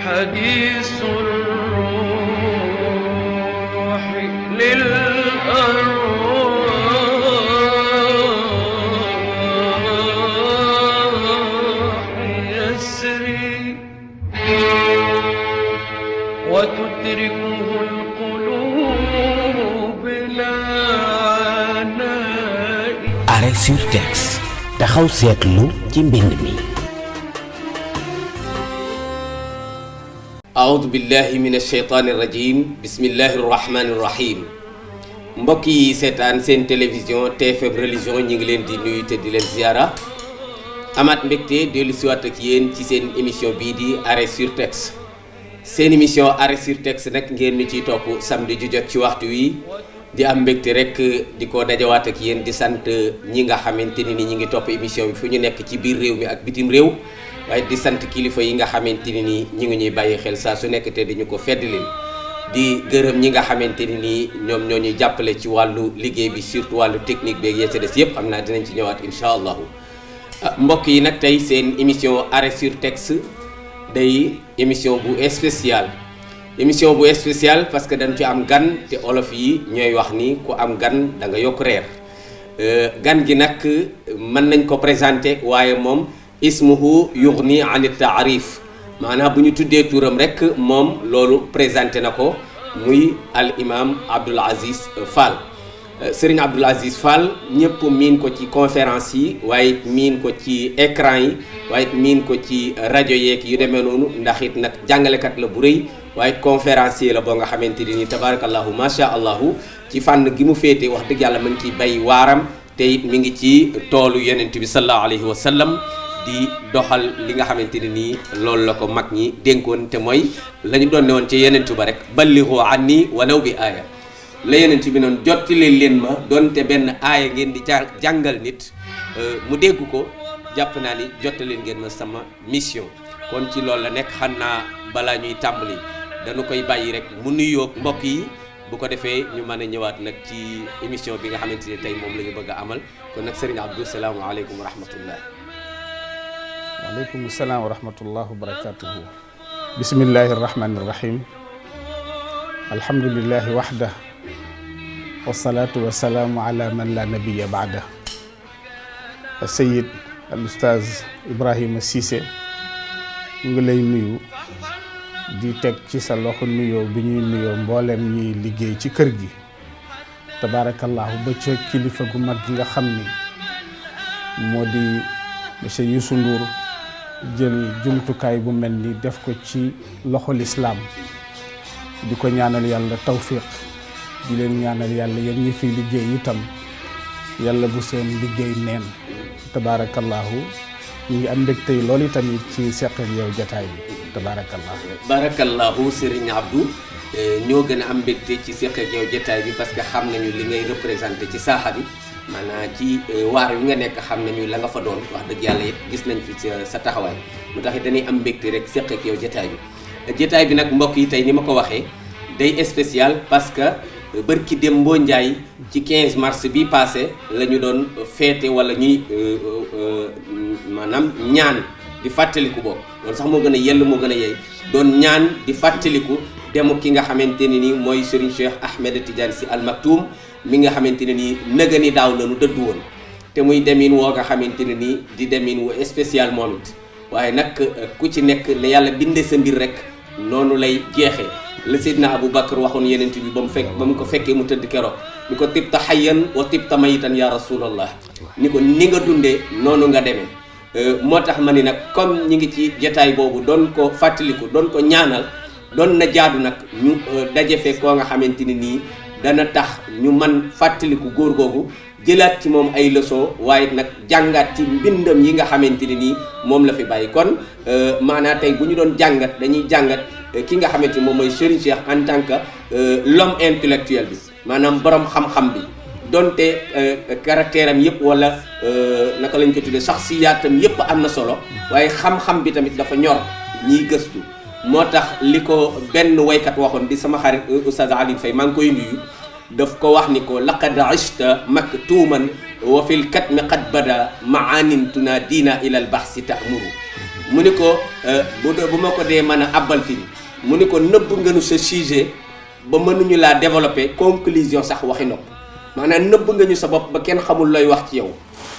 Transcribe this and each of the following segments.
حديث الروح للأرواح يسري وتدركه القلوب لا عناء. Arrêt sur texte taxaw seetlu ci mbind mi. aoudu billahi min alsheytaani irrajim bismillahi irrahmani irrahim mbokk yi seetaan seen télévision TFM religion ñi ngi leen di nuyu te di leen ziara amaat mbégte dellu siwaat ak yéen ci seen émission bii di Arrêt sur texte. seen émission Arrêt sur texte nag ngeen ñu ciy topp samedi ju jot ci waxtu wi di am mbégte rek di ko dajawaat ak yéen di sant ñi nga xamante ni ñi ngi topp émission bi fu ñu nekk ci biir réew mi ak bitim réew waaye di sant kilifa yi nga xamante ni ñi ngi ñuy bàyyi xel saa su nekk te dañu ko feddlil di gërëm ñi nga xamante ni ñoom ñoo ñuy jàppale ci wàllu liggéey bi surtout wàllu technique beeg ya ca des yëpp xam naa dinañ ci ñëwaat incha allahu mbokk yi nag tey seen émission Arrêt sur texte day émission bu spéciale parce que dañ ci am gan te olof yi ñooy wax ni ku am gan da nga yokk reer gan gi nag mën nañ ko présenter waaye moom ismuhu yughni an taarif maanaam bu ñu tuddee turam rek moom loolu présenté na ko muy al imam Abdoul Aziz Fall. Serigne Abdoul Aziz Fall ñëpp miin ko ci conférence yi waaye miin ko ci écran yi waaye miin ko ci rajo yeeg yu demee noonu ndax it nag jàngalekat la bu rëy waaye conférencier la boo nga xamante ni tabarakallahu macha allahu ci fànn gi mu féete wax dëgg yàlla mu ngi ciy bay waaram te it mi ngi ci toolu yonent bi sallallahu alayhi wa sallam di doxal li nga xamante ne nii loolu la ko mag ñi dénkoon te mooy la ñu doon ne woon ci yenentu ba rek ballighu anni walaw bi aaya la yenent bi noonu jottali leen ma doonte benn aaya ngeen di jàngal nit mu dégg ko jàpp naa ni jottali ngeen ma sama mission. kon ci loolu la nekk xam naa balaa ñuy tàmbali dañu koy bàyyi rek mu nuyoo mbokk yi bu ko defee ñu mën a ñëwaat nag ci émission bi nga xamante ne tey moom la ñu bëgg a amal kon nag Serigne Abdou salaamualeykum wa rahmatullah. waaleykum salaam wa rahmatullah wa barakatuhu. bismillahi irrahmani irrahim alhamdulillahi waxda wasalaatu wasalaamu ala man la nabiya baada sayid al ustaaz Ibrahima Cissé ñu ngi lay nuyu di teg ci sa loxo nuyoo bi ñuy nuyoo mboolem ñuy liggéey ci kër gi tabaarakallahu ba ca kilifa gu mag gi nga xam ni moo di monsieur Youssou Ndour jël jumtukaay bu mel ni def ko ci loxo lislaam di ko ñaanal yàlla tawfiq di leen ñaanal yàlla yéen ñi fi liggéey itam yàlla bu seen liggéey neen tabaarakallahu ñu ngi am mbégte loolu tamit ci seqal yow jataay bi tabaarakallahu. barakallahu Serigne Abdou ñoo gën a am mbégte ci seqal yow jataay bi parce que xam nañu li ngay représenté ci saaxa bi maanaam ci waar wi nga nekk xam nañu la nga fa doon wax dëgg yàlla gis nañ fi sa taxawaay mu tax dañuy am mbégte rek seq ak yow jotaay bi nag mbokk yi tey ni ma ko waxee day spécial parce que bërki dem mboo njaay ci 15 mars bi passé la ñu doon féete wala ñuy maanaam ñaan di fàttaliku boobu loolu sax moo gën a yell moo gën a yey doon ñaan di fàttaliku demu ki nga xamante ne ni mooy Serigne Cheikh Ahmed Tidiane Sy Al Maktoum mi nga xamante ne nii nëga ni daaw la nu dëddu woon te muy demin woo nga xamante ne nii di demin wu spécial moom it waaye nag ku ci nekk ne yàlla binde sa mbir rek noonu lay jeexee la Seydina Abou Bakr waxoon yenent bi ba mu ko fekkee mu tëdd keroog ni ko tibta hayyan wa tibta mayitan ya rasulallah ni ko ni nga dundee noonu nga demee moo tax ma ni nag comme ñi ngi ci jataay boobu doon ko fàttaliku doon ko ñaanal doon na jaadu nag ñu daje fee koo nga xamante ne nii dana tax ñu man fàttaliku góor googu jëlaat ci moom ay leçon waaye nag jàngaat ci mbindam yi nga xamante ne nii moom la fi bàyyi kon maanaam tey bu ñu doon jàngat dañuy jàngat ki nga xamante ni moom mooy Serigne Cheikh en tant que l'homme intellectuel bi maanaam borom xam-xam bi donte caractère am yëpp wala naka lañ ko tuddee saxsiyaatam yëpp am na solo waaye xam-xam bi tamit dafa ñor ñiy gëstu moo tax li ko benn waykat waxoon di sama xarit Oustaz Alioune Faye maa ngi koy nuyu daf ko wax ni ko laqad ishta maktuman wa fil katmi qad bada maanin tunadina ila al bahsi ta'muru mu ni ko bu ma ko dee mën a abbal fi mu ni ko nëbb nga nu sa sujet ba mënuñu laa développer conclusion sax waxi nopp maanaam nëbb nga ñu sa bopp ba kenn xamul looy wax ci yow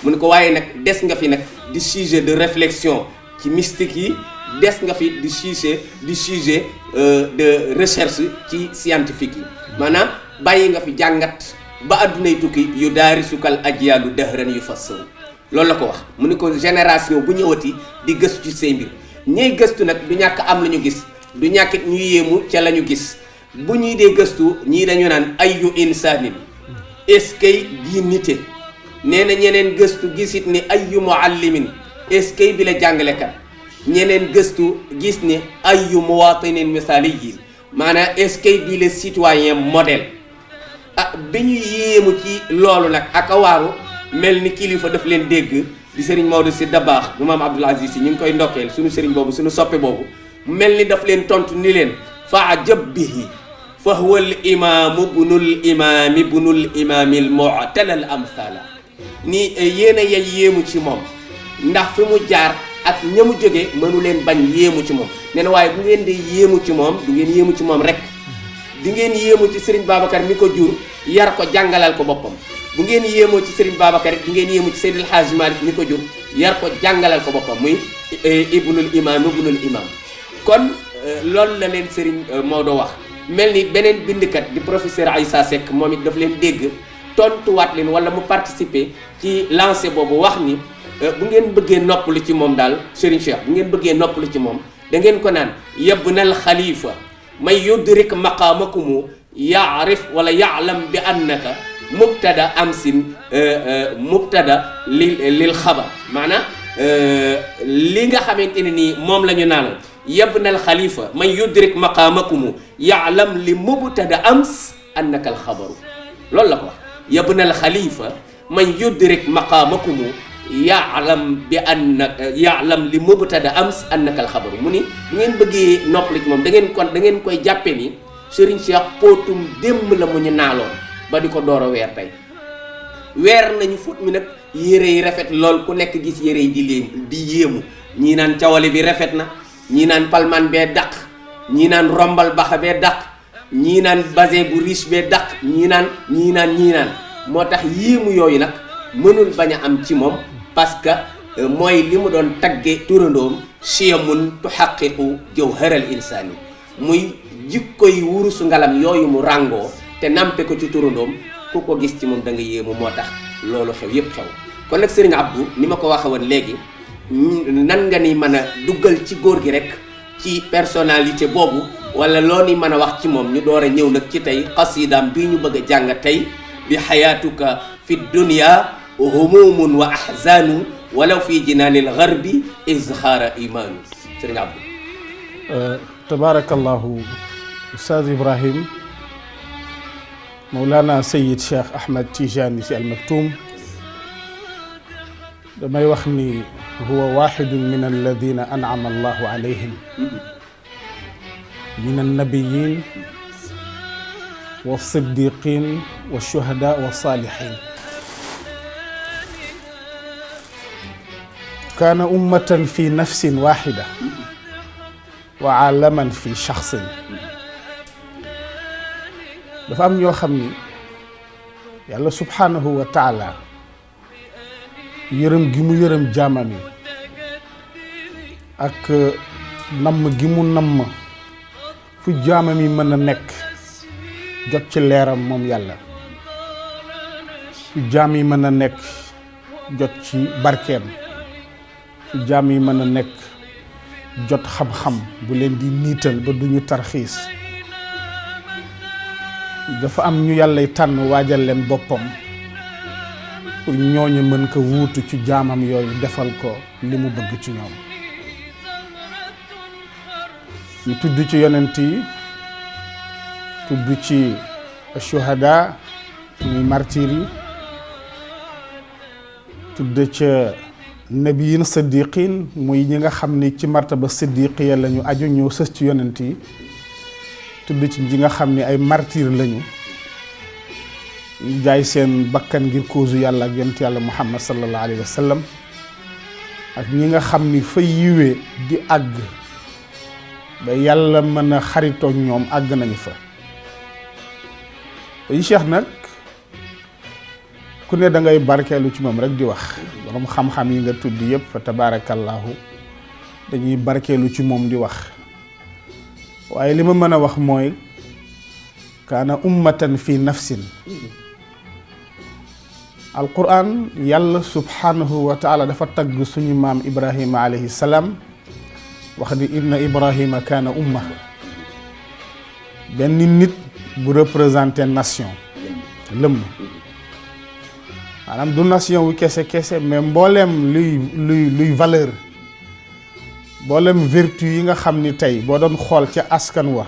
mu ni ko waaye nag des nga fi nag di sujet de réflexion ci mystique yi des nga fi di sujet de recherche ci scientifique yi maanaam bàyyi nga fi jàngat ba addunay tukki yu daarisukal ajyaalu dahran yu fassaru loolu la ko wax mu ni ko génération bu ñëwati di gëstu ci say mbir ñiy gëstu nag du ñàkk am la ñu gis du ñàkkit ñu yéemu ca la ñu gis bu ñuy dee gëstu ñii dañu naan ayyu insaanin est-ce que gi nite nee na ñeneen gëstu gisit ni ayyu muallimin est-ce que bi la jàngalekat ñeneen gëstu gis ni ayyu muwatinin misaliyin maanaam est-ce que bi le citoyen modèle bi ñu yéemu ci loolu nag ak a waaru mel ni kilifa daf leen dégg di sëriñ Maodo Sy Dabakh bu maam Abdoul Aziz Sy ñu ngi koy ndokkeel suñu sëriñ boobu suñu soppe boobu mel ni daf leen tontu ni leen fa ajab bihi fa huwa al imaamu bunul imaami bunul imaamil mu'talal amthala ni yéen a yey yéemu ci moom ndax fi mu jaar ak ña mu jógee mënu leen bañ yéemu ci moom nee na waaye bu ngeen di yéemu ci moom du ngeen yéemu ci moom rek di ngeen yéemu ci Serigne Babacar mi ko jur yar ko jàngalal ko boppam bu ngeen yéemoo ci Serigne Babacar di ngeen yéemu ci Seydil Hadji Malick mi ko jur yar ko jàngalal ko boppam muy ibnul imam kon loolu la leen Serigne Maodo wax mel ni beneen bindkat di professeur Aïssa Seck moom it daf leen dégg tontuwaat leen wala mu participer ci lancé boobu wax ni bu ngeen bëggee noppalu ci moom daal Serigne Cheikh bu ngeen bëggee noppalu ci moom da ngeen ko naan yabnal xalifa may yudrik maqaamakumu yaarif wala yaalam bi annaka mubtada amsin mubtada lil xabar maanaam li nga xamante ne nii moom la ñu naan yabnal xalifa may yudrik maqaamakumu yaalam li mubtada ams annaka al xabaru loolu la ko wax yabnal xalifa man yudrik maqaamakumu yaalam bi annaka yaalam li mubtada ams annaka al xabaru mu ni bu ngeen bëggee noppali ci moom da ngeen koy jàppe ni Serigne Cheikh póotum démb la mu ñu naaloon ba di ko door a weer tey weer nañu fóot mi nag yére yi rafet lool ku nekk gis yére yi di yéemu ñii naan cawale bi rafet na ñii naan palman bee daq ñii naan rombal baxa bee daq ñii naan basé bu riche bee daq ñii naan moo tax yéemu yooyu nag mënul bañ a am ci moom parce que mooy li mu doon tagge turandoom chiyamun tuhaqiqu jawharal insani muy jikkoy wurusu ngalam yooyu mu ràngoo te nampe ko ci turandoom ku ko gis ci moom da nga yéemu moo tax loolu xew yépp xew kon nag Serigne Abdou ni ma ko waxe woon léegi nan nga ni mën a duggal ci góor gi rek ci personnalité boobu wala loo ni mën a wax ci moom ñu door a ñëw nag ci tey xasidaam bii ñu bëgg a jàng tey bi xayaatuka fi dunya humumun wa ahzanu walaw fi jinaanil garbi izhaara imaanu Serigne Abdou tabarakallahu Oustaz Ibrahim Mawlana Seyid Cheikh Ahmed Tijani Sy Al Maktoum damay wax ni huwa waxidun min alladina an'ama allahu alayhim min annabiyin wa siddiqin wa shuhada wa salihin kaana ummatan fi nafsin waxida wa aalaman fi shaxsin dafa am ñoo xam ni yàlla subhanahu wa taala yërëm gi mu yërëm jaamam yi ak namm gi mu namm fu jaamam yi mën a nekk jot ci leeram moom yàlla fu jaam yi mën a nekk jot ci barkeem fu jaam yi mën a nekk jot xam-xam bu leen di niital ba duñu tarxiis dafa am ñu yàllay tànn waajal leen boppam pour ñooñu mën ko wuutu ci jaamam yooyu defal ko li mu bëgg ci ñoom ñu tudd ci yonent yi tudd ci shuhada muy martyr yi tudd ca nabiyin siddiqin muy ñi nga xam ni ci martaba siddiqiya lañu aju ñëw sës ci yonent yi tudd ci ñi nga xam ni ay martyr lañu ñu jaay seen bakkan ngir cause yàlla ak yonent yàlla muhammad sallallahu alayhi wa sallam ak ñi nga xam ni fa yiwee di àgg ba yàlla mën a xaritoo ñoom àgg nañu fa yi Cheikh nag ku ne da ngay barkeelu ci moom rek di wax borom xam-xam yi nga tudd yëpp fa tabaarakallaahu dañuy barkeelu ci moom di wax waaye li ma mën a wax mooy kaana ummatan fi nafsin alquran yàlla subhanahu wa taala dafa tagg suñu maam ibrahima alayhi salaam wax ni inna ibrahima kaana umma benn nit bu représenté nation lëmm maanaam du nation wu kese mais mbooleem luy valeur mbooleem vertu yi nga xam ni tey boo doon xool ca askan wa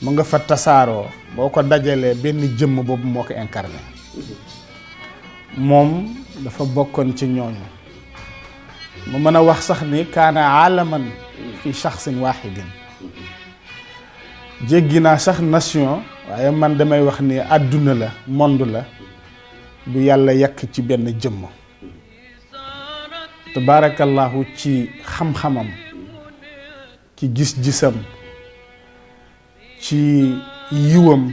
mu nga fa tasaaroo boo ko dajalee benn jëmm boobu moo ko incarné moom dafa bokkoon ci ñooñu mu mën a wax sax ni kaana aalaman fi shaxsin waahidin jéggi naa sax nation waaye man damay wax ni àdduna la monde la bu yàlla yàq ci benn jëmm tabaarakallahu ci xam-xamam ci gis-gisam ci yiwam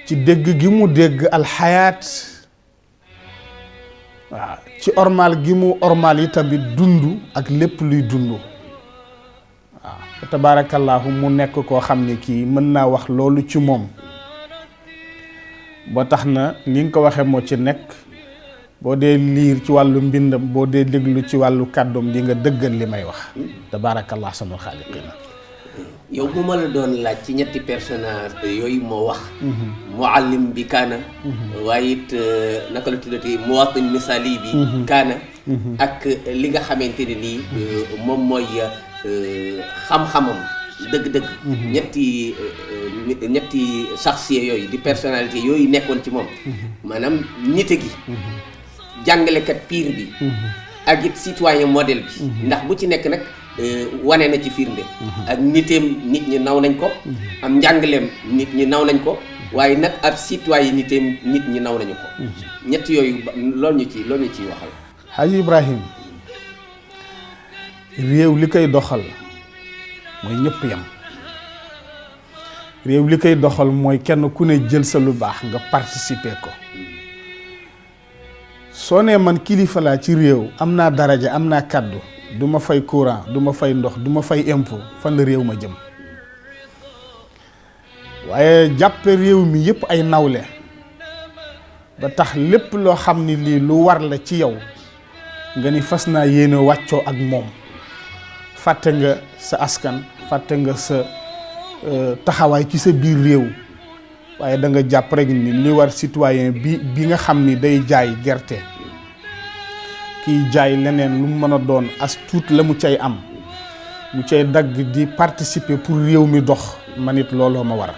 ci dégg gi mu dégg alxayaat waaw ci ormal gi mu ormal yi tamit dund ak lépp luy dund waaw tabaarakallaahu mu nekk koo xam ne kii mën naa wax loolu ci moom boo tax na ni nga ko waxee moo ci nekk boo dee liir ci wàllu mbindam boo dee déglu ci wàllu kàddoom di nga dëggal li may wax tabaarakallah sama xaaliqina yow bu ma la doon laaj ci ñetti personnage yooyu moo wax muallim bi kaana waaye it naka la tuddati muwatin misali bi kaana ak li nga xamante ne nii moom mooy xam-xamam dëgg-dëgg ñetti saxsiye yooyu di personnalité yooyu nekkoon ci moom maanaam nite gi jàngalekat pire bi ak it citoyen modèle bi ndax bu ci nekk nag wane na ci firnde ak niteem nit ñi naw nañ ko am njàngaleem nit ñi naw nañ ko waaye nag ab citoyen niteem nit ñi naw nañu ko ñett yooyu loolu ñu ciy waxal Haji Ibrahim réew li koy doxal mooy ñëpp yam réew li koy doxal mooy kenn ku ne jël sa lu baax nga participer ko soo nee man kilifa laa ci réew am naa daraja am naa kàddu du ma fay courant du ma fay ndox du ma fay impôt fan la réew ma jëm waaye jàppe réew mi yëpp ay nawle ba tax lépp loo xam ni lii lu war la ci yow nga ni fas naa yéene wàccoo ak moom fàtte nga sa askan fàtte nga sa taxawaay ci sa biir réew waaye da nga jàpp rek ni li war citoyen bi nga xam ni day jaay gerte kiy jaay leneen lu mu mën a doon as tuut la mu cay am mu cay dagg di participer pour réew mi dox man it looloo ma war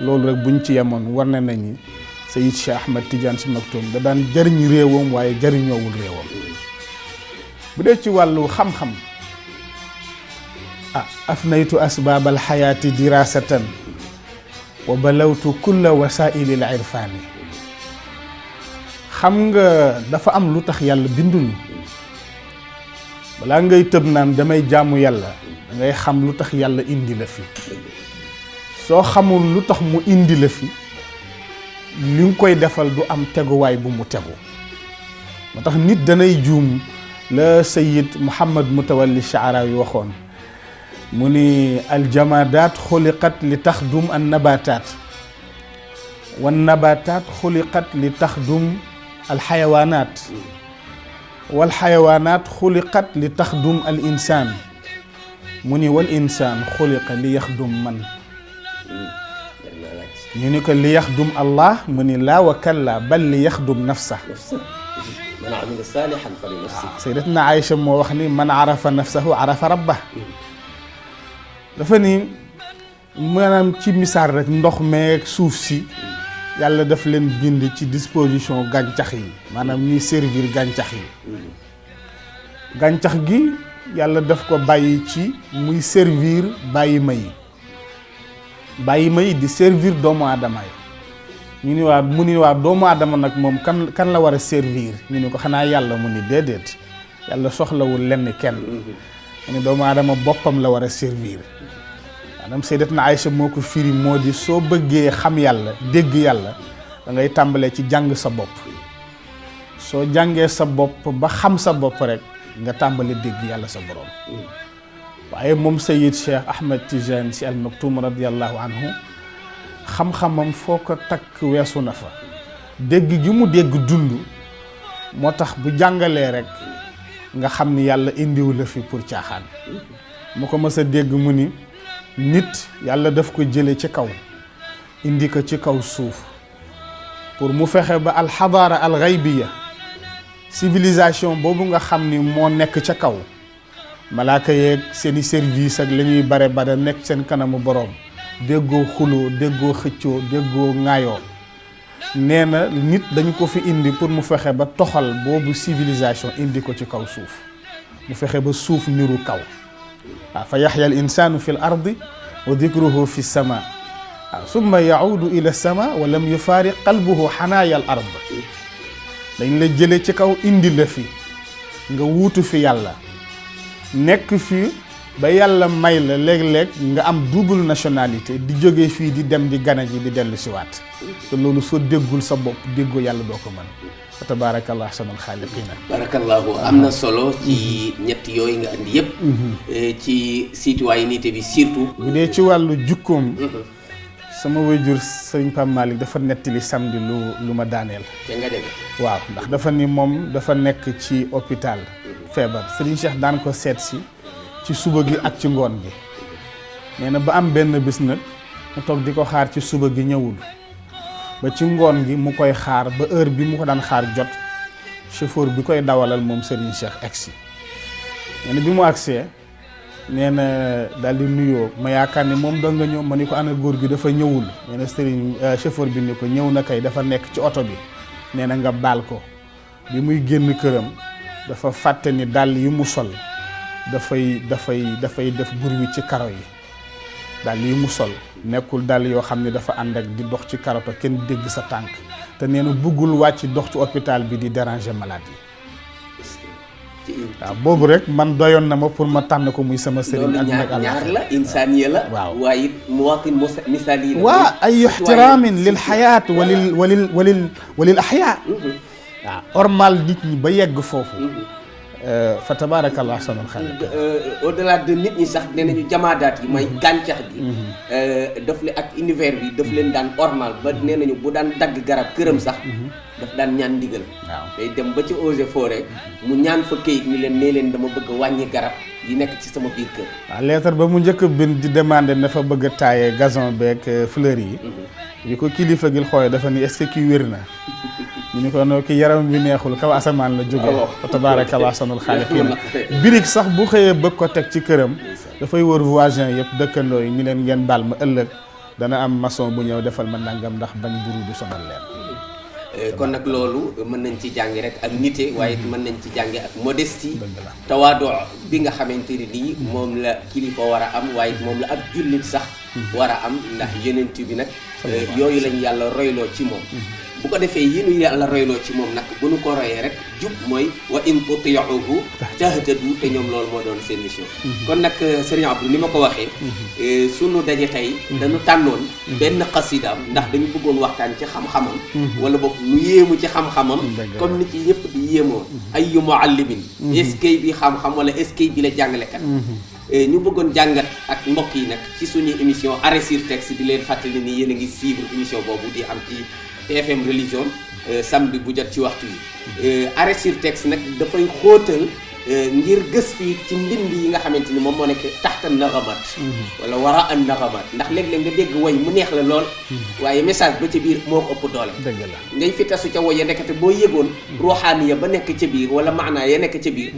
loolu rek buñ ci yemoon war na nañu Seyid Cheikh Ahmed Tidiane Sy Maktoum da daan jariñ réewam waaye jariñoowul réewam bu dee ci wàllu xam-xam afnaytu asbaab alxayaati dirasatan wa balawtu kulla wasaili l irfaani xam nga dafa am lu tax yàlla binduñu balaa ngay tëb naan damay jaamu yàlla da ngay xam lu tax yàlla indi la fi soo xamul lu tax mu indi la fi li nga koy defal du am teguwaay bu mu tegu moo tax nit danay juum la Sayyid Muhammad Mutawalli Shaarawi waxoon mu ni aljamaadaat xuliqat li taxdum an nabataat wan nabataat xuliqat li taxdum alxayawaanaat wal xayawaanaat xuliqat li taxdum al insaan mu ni wal insaan xuliqa li yaxdum man ñu ni ko li yaxdum allah mu ni laa wa kalla bal li yaxdum nafsa man amila saalihan fa li nafsi sayyidatuna Aïcha moo wax ni man arafa nafsahu arafa rabbah dafa ni maanaam ci misaal rek ndox meeg suuf si yàlla daf leen bind ci disposition gàncax yi maanaam ñuy servir gàncax yi gàncax gi yàlla daf ko bàyyi ci muy servir bàyyi ma yi di servir doomu aadama yi ñu ni mu ni waa doomu aadama nag moom kan la war a servir ñu ni ko xanaa yàlla mu ni déedéet yàlla soxlawul lenn kenn mu ne doomu aadama boppam la war a servir maanaam Sayyidatuna Aïcha moo ko firi moo di soo bëggee xam yàlla dégg yàlla da ngay tàmbalee ci jàng sa bopp soo jàngee sa bopp ba xam sa bopp rek nga tàmbale dégg yàlla sa borom waaye moom Sayyid Cheikh Ahmed Tidiane Sy Al Maktoum radiyallahu anhu xam-xamam foo ko takk weesu na fa dégg gi mu dégg dund moo tax bu jàngalee rek nga xam ni yàlla indiwu la fi pour caaxaan mu ko mës a dégg mu ni nit yàlla daf ko jële ci kaw indi ko ci kaw suuf pour mu fexe ba alxadaara alxaybiya civilisation boobu nga xam ni moo nekk ca kaw malaaka yeeg seeni service ak la ñuy bare bare nekk seen kanamu boroom déggoo xuloo déggoo xëccoo déggoo ŋaayoo nee na nit dañu ko fi indi pour mu fexe ba toxal boobu civilisation indi ko ci kaw suuf mu fexe ba suuf niru kaw waaw fa yaxya al insaanu fi l ardi wa dikruhu fi sama waaw summa yaudu ila sama wa lam yufaariq qalbuhu xanaaya al ard dañ la jële ci kaw indi la fi nga wuutu fi yàlla nekk fi ba yàlla may la léeg-léeg nga am double nationalité di jóge fii di dem di gana ji di dellu si waat te loolu soo déggul sa bopp déggoo yàlla doo ko mën fa tabaarakallah ahsanul xaaliqiina barakallahu am na solo ci ñett yooyu nga andi yëpp ci citoyenneté bi surtout bu dee ci wàllu jukkoom sama waajur sëriñ Pape Malick dafa nettali samedi lu ma daaneel te nga dégg waaw ndax dafa ni moom dafa nekk ci hôpital feebar sëriñ Cheikh daan ko seet si ci suba gi ak ci ngoon gi nee na ba am benn bis nag mu toog di ko xaar ci suba gi ñëwul ba ci ngoon gi mu koy xaar ba heure bi mu ko daan xaar jot chauffeur bi koy dawalal moom Serigne Cheikh agsi nee na bi mu agsee nee na daal di nuyoo ma yaakaar ne moom dong nga ñëw ma ni ko ana góor gi dafa ñëwul nee na Serigne chauffeur bi ni ko ñëw na kay dafa nekk ci oto bi nee na nga baal ko bi muy génn këram dafa fàtte ni dàll yi mu sol dafay def bruit ci karo yi dàll yi mu sol nekkul dàll yoo xam ne dafa ànd ak di dox ci karo te kenn dégg sa tànk te nee na bëggul wàcc dox ci hôpital bi di déranger malade yi waaw boobu rek man doyoon na ma pour ma tànn ko muy sama sëriñ ak nag ñaar la insaaniya la waaw waaye it muwaatin misaali la waa ay ixtiraamin lil xayaat walil axyaa waaw ormal nit ñi ba yegg foofu fa tabaarakallah ahsanul xaaliqiin au delà de nit ñi sax nee nañu jamaadaat yi mooy gàncax gi daf leen ak univers bi daf leen daan ormal ba nee nañu bu daan dagg garab këram sax daf daan ñaan ndigal waaw day dem ba ci eaux et forêt mu ñaan fa këyit ni leen nee leen dama bëgg a wàññi garab yi nekk ci sama biir kër waaw lettre ba mu njëkk a bind di demander na fa bëgg a taaye gazon beeg fleur yi bi ko kilifa gi xoolee dafa ni est-ce que kii wér na ñu ni ko noo ki yaram bi neexul kaw asamaan la jógee fa tabaarakallah ahsanul xaaliqiin birig sax bu xëyee bëgg ko teg ci këram dafay wër voisin yëpp dëkkandoo yi ni leen ngeen baal ma ëllëg dana am maçon bu ñëw defal ma nangam ndax bañ buru du sonal leen kon nag loolu mën nañ ci jàngi rek ak nité waaye mën nañ ci jàngi ak modestie tawaadu bi nga xamante ni lii moom la kilifa war a am waaye moom la ab jullit sax war a am ndax yonent bi nag yooyu lañ yàlla royloo ci moom bu ko defee yi nu yàlla royloo ci moom nag bu nu ko royee rek jub mooy wa in tutiuhu tahtadu te ñoom loolu moo doon seen mission kon nag Serigne Abdou ni ma ko waxee sunu daje tey dañu tànnoon benn xasidaam ndax dañu bëggoon waxtaan ci xam-xamam wala boog lu yéemu ci xam-xamam comme ni ci ñëpp di yéemoo ay yu muallimin eskay bi xam-xam wala eskay bi la jàngalekat ñu bëggoon jàngat ak mbokk yi nag ci suñu émission Arrêt sur Texte di leen fàttali ni yéen a ngi suivre émission boobu di am ci TFM religion samedi bu jot ci waxtu yi Arrêt sur Texte nag dafay xóotal ngir gëstu ci mbind yi nga xamante ni moom moo nekk taxta naxamat wala wara an naxamat ndax léeg-léeg nga dégg woy mu neex la lool waaye message ba ca biir moo ko ëpp doole dëgg la ngay fi tasu ca woy ya nekkate boo yëgoon ruuxaaniya ba nekk ca biir wala maanaa ya nekk ca biir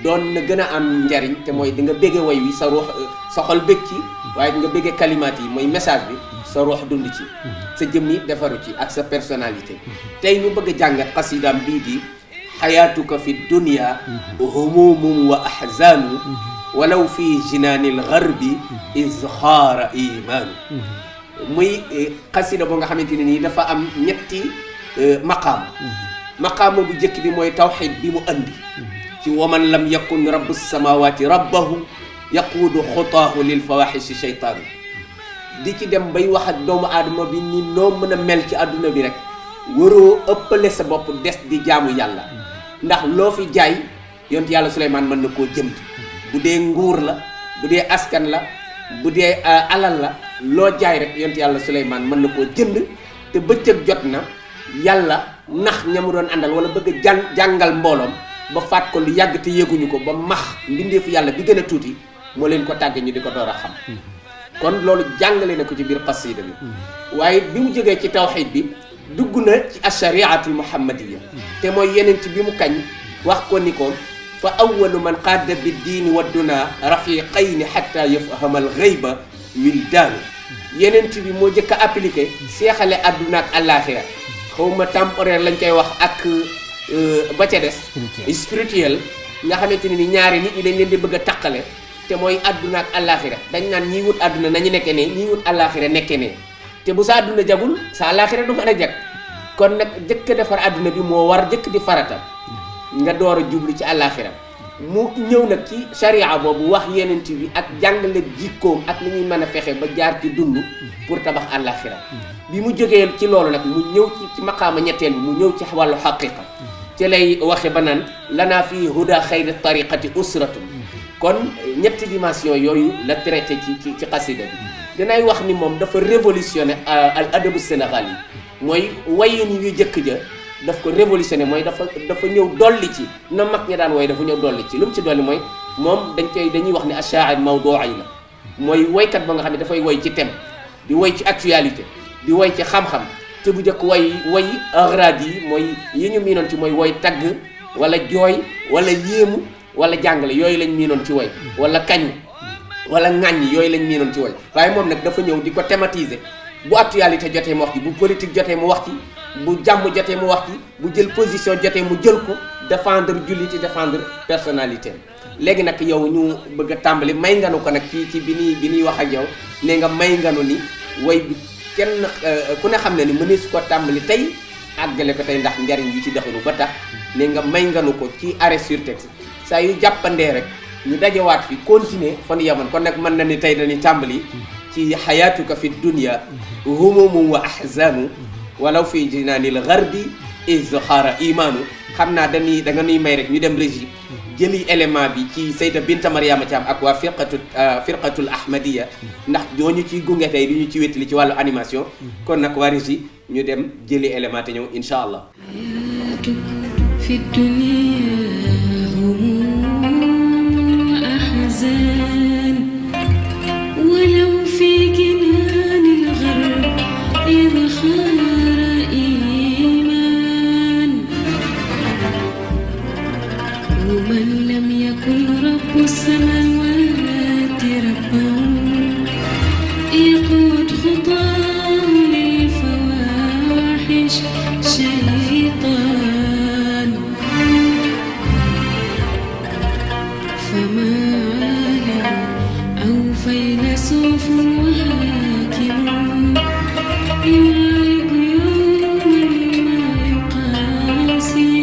doon na gën a am njariñ te mooy di nga bégge woy wi sa ruux sa xol bég ci waaye di nga bégge kalimaat yi mooy message bi sa ruux dund ci sa jëmm yi defaru ci ak sa personnalité tey ñu bëgg a jàngat xasidaam bii di xayaatuka fi dunya humumum wa ahzaanu walaw fi jinaanil garbi izhaara imaanu muy xasida boo nga xamante ne nii dafa am ñetti maqaama bu njëkk bi mooy tawxid bi mu andi ci ci waman lam yakun rabbu samawati rabbahu yaquudu xutaahu lil fawaxishi sheytaanu di ci dem bay wax ak doomu aadama bi ni noo mën a mel ci àdduna bi rek waroo ëppale sa bopp des di jaamu yàlla ndax loo fi jaay yonent yàlla Suleymaan mën na koo jënd bu dee nguur la bu dee askan la bu dee alal la loo jaay rek yonent yàlla Suleymaan mën na koo jënd te bëccëg jot na yàlla nax ña mu doon àndal wala bëgg a jàngal mbooloom ba faat ko lu yàgg te yéeguñu ko ba max mbindeefu yàlla bi gën a tuuti moo leen ko tàgge ñu di ko door a xam kon loolu jàngale na ko ci biir qasida bi waaye bi mu jógee ci tawxiid bi dugg na ci ashariatul muhammadiya te mooy yeneen ci bi mu kañ wax ko ni ko fa awalu man qaada bi diini wa duna rafiqayni xatta yafhama al ghayba wildaanu yeneen bi moo jëkk a appliqué seexale àdduna ak àllaaxira xawma temporaire lañ koy wax ak ba ca des spirituel nga xamante ni ñaari nit ñi dañ leen di bëgg a taqale te mooy àdduna ak àllaaxira dañ naan ñii wut àdduna nañu nekke ne ñii wut àllaaxira nekke ne te bu sa àdduna jagul sa àllaaxira du mën a jag kon nag jëkk defar àdduna bi moo war jëkk di farata nga door a jublu ci àllaaxira mu ñëw nag ci sharia boobu wax yeneen bi ak jàngale jikkoom ak ni ñuy mën a fexe ba jaar ci dund pour tabax àllaaxira bi mu jógee ci loolu nag mu ñëw ci maqaama ñetteel bi mu ñëw ci wàllu xaqiqa ci lay waxe ba naan lanaa fii huda xayri tariqati usratun kon ñetti dimension yooyu la traité ci xasida bi danay wax ni moom dafa révolutionné al adabu sénégal yi mooy wayin yu jëkk ja daf ko révolutionné mooy dafa ñëw dolli ci na mag ñi daan woy dafa ñëw dolli ci lu mu ci dolli mooy moom dañuy wax ne ash-sha'ir mawdu'i la mooy woykat ba nga xam ne dafay woy ci thème di woy ci actualité di woy ci xam-xam te bu njëkk woy agrad yi mooy yi ñu miinoon ci mooy woy tagg wala jooy wala yéemu wala jàngale yooyu lañ miinoon ci woy wala kañ wala ŋàññ yooyu lañ miinoon ci woy waaye moom nag dafa ñëw di ko thématiser bu actualité jotee mu wax ci bu politique jotee mu wax ci bu jàmm jotee mu wax ci bu jël position jotee mu jël ko défendre julliti défendre personnalité léegi nag yow ñu bëgg a tàmbali may nga nu ko nag ci bi ñuy wax ak yow ne nga may nga nu ni woy bi kenn ku ne xam ne ni mënees ko tàmbali tey àggale ko tey ndax njariñ yi ci doxinu ba tax ne nga may nga nu ko ci arrêt sur texte saa yu jàppandee rek ñu dajewaat fi continuer fan yaman kon nag mën na ni tey dañuy tàmbali ci xayaatuka fi dunya humumu wa ahzanu walaw fi jinaanil garbi izhara imaanu xam naa da nga nuy may rek ñu dem régie jëli élément bi ci Sayda Binta Mariama Thiam ak waa firqatul ahmadiya ndax ñooñu ciy gunge tey di ñu ci wéttali ci wàllu animation kon nag waa régie ñu dem jëli élément te ñëw insha allah في الدنيا هموم وأحزان ولو في جنان الغرب إبخار إيمان ومن لم يكن رب السماوات ربه يقود خطاه للفواحش شيطان فما له أو فيلسوف وحاكم يعالج يوما ما يقاسي